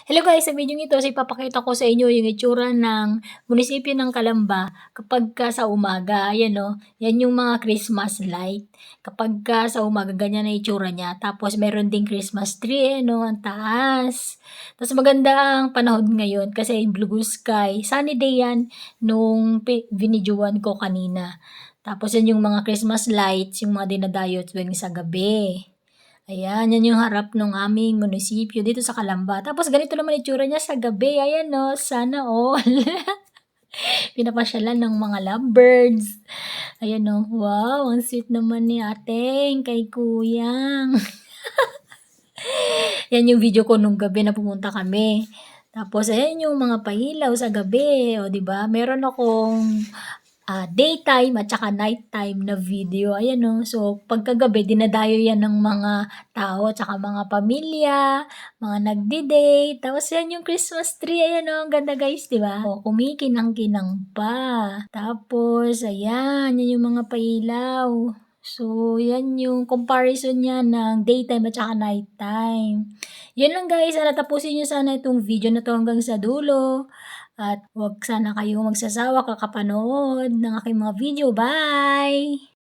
Hello guys, sa video ito is ipapakita ko sa inyo yung itsura ng munisipyo ng Calamba kapagka sa umaga. Ayan no, yan yung mga Christmas light. Kapagka sa umaga, ganyan ang itsura niya. Tapos meron ding Christmas tree, no, ang taas. Tapos maganda ang panahon ngayon kasi blue sky. Sunny day yan nung binidyoan ko kanina. Tapos yan yung mga Christmas lights, yung mga dinadayo tuwing sa gabi. Ayan, yan yung harap ng aming munisipyo dito sa Calamba. Tapos ganito naman itsura niya sa gabi. Ayan no, sana all. Pinapasyalan ng mga lovebirds. Ayan no, wow, ang sweet naman ni ating kay kuyang. Yan yung video ko nung gabi na pumunta kami. Tapos ayan yung mga pailaw sa gabi, o di ba? Meron akong daytime at saka nighttime na video. Ayan no. So, pagkagabi, dinadayo yan ng mga tao at saka mga pamilya, mga nagdi-date. Tapos yan yung Christmas tree. Ayan no. Ang ganda guys, di ba? O, kumikinang-kinang pa. Tapos, ayan. Yan yung mga pailaw. So, yan yung comparison niya ng daytime at saka nighttime. Yun lang guys. Sana tapusin nyo sana itong video na to hanggang sa dulo. At huwag sana kayong magsasawa kakapanood ng aking mga video. Bye!